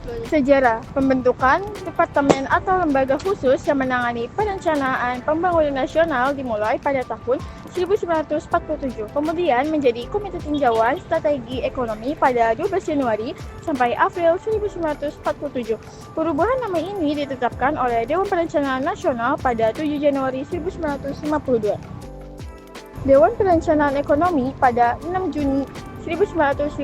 Sejarah pembentukan departemen atau lembaga khusus yang menangani perencanaan pembangunan nasional dimulai pada tahun 1947, kemudian menjadi Komite Tinjauan Strategi Ekonomi pada 12 Januari sampai April 1947. Perubahan nama ini ditetapkan oleh Dewan Perencanaan Nasional pada 7 Januari 1952. Dewan Perencanaan Ekonomi pada 6 Juni 1956,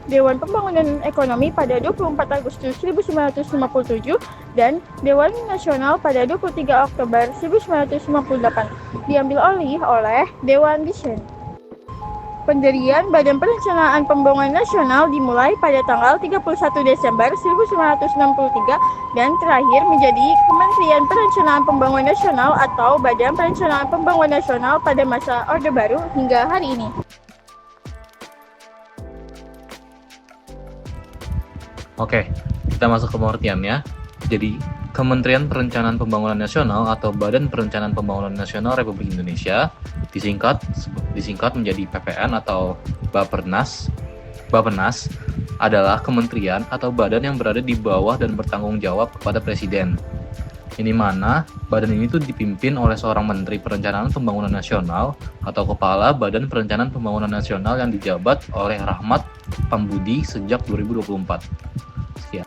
Dewan Pembangunan Ekonomi pada 24 Agustus 1957, dan Dewan Nasional pada 23 Oktober 1958, diambil alih oleh Dewan Desain. Pendirian Badan Perencanaan Pembangunan Nasional dimulai pada tanggal 31 Desember 1963 dan terakhir menjadi Kementerian Perencanaan Pembangunan Nasional atau Badan Perencanaan Pembangunan Nasional pada masa Orde Baru hingga hari ini. Oke, kita masuk ke pengertiannya. Jadi, Kementerian Perencanaan Pembangunan Nasional atau Badan Perencanaan Pembangunan Nasional Republik Indonesia disingkat menjadi PPN atau Bappenas. Bappenas adalah kementerian atau badan yang berada di bawah dan bertanggung jawab kepada Presiden. Ini mana badan ini tuh dipimpin oleh seorang Menteri Perencanaan Pembangunan Nasional atau Kepala Badan Perencanaan Pembangunan Nasional yang dijabat oleh Rahmat Pambudi sejak 2024. Sekian.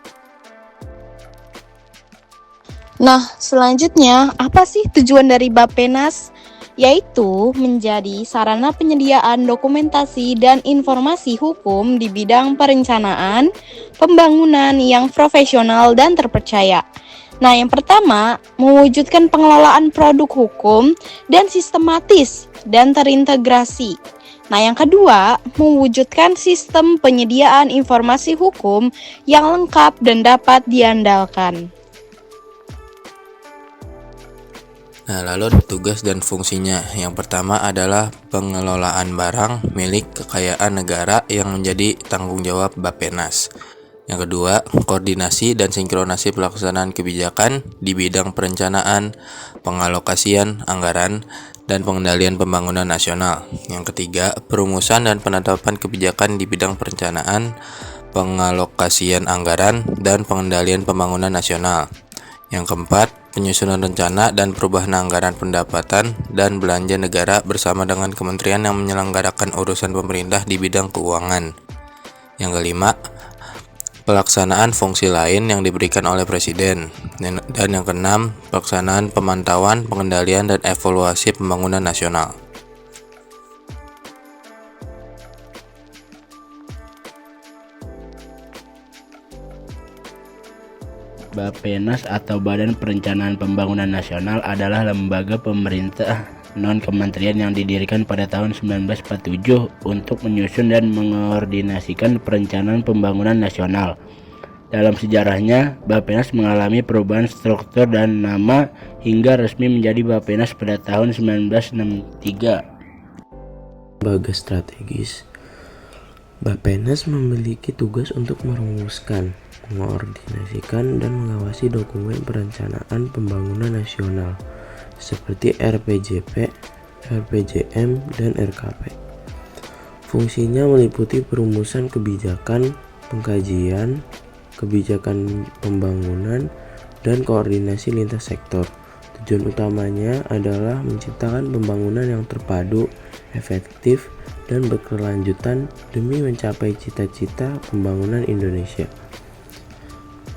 Nah, selanjutnya, apa sih tujuan dari Bappenas? Yaitu menjadi sarana penyediaan dokumentasi dan informasi hukum di bidang perencanaan, pembangunan yang profesional dan terpercaya. Nah, yang pertama, mewujudkan pengelolaan produk hukum dan sistematis dan terintegrasi. Nah, yang kedua, mewujudkan sistem penyediaan informasi hukum yang lengkap dan dapat diandalkan. Nah, lalu tugas dan fungsinya. Yang pertama adalah pengelolaan barang milik kekayaan negara yang menjadi tanggung jawab Bappenas. Yang kedua, koordinasi dan sinkronasi pelaksanaan kebijakan di bidang perencanaan, pengalokasian anggaran, dan pengendalian pembangunan nasional. Yang ketiga, perumusan dan penetapan kebijakan di bidang perencanaan, pengalokasian anggaran, dan pengendalian pembangunan nasional. Yang keempat, penyusunan rencana dan perubahan anggaran pendapatan dan belanja negara bersama dengan kementerian yang menyelenggarakan urusan pemerintah di bidang keuangan. Yang kelima, pelaksanaan fungsi lain yang diberikan oleh Presiden. Dan yang keenam, pelaksanaan pemantauan, pengendalian, dan evaluasi pembangunan nasional. Bappenas atau Badan Perencanaan Pembangunan Nasional adalah lembaga pemerintah non-kementerian yang didirikan pada tahun 1947 untuk menyusun dan mengkoordinasikan perencanaan pembangunan nasional. Dalam sejarahnya, Bappenas mengalami perubahan struktur dan nama hingga resmi menjadi Bappenas pada tahun 1963. Lembaga strategis, Bappenas memiliki tugas untuk merumuskan, mengordinasikan, dan mengawasi dokumen perencanaan pembangunan nasional seperti RPJP, RPJM, dan RKP. Fungsinya meliputi perumusan kebijakan, pengkajian, kebijakan pembangunan, dan koordinasi lintas sektor. Tujuan utamanya adalah menciptakan pembangunan yang terpadu, efektif, dan berkelanjutan demi mencapai cita-cita pembangunan Indonesia.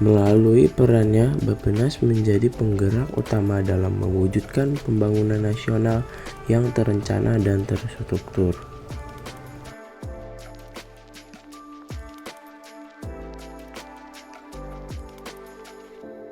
Melalui perannya, Bappenas menjadi penggerak utama dalam mewujudkan pembangunan nasional yang terencana dan terstruktur.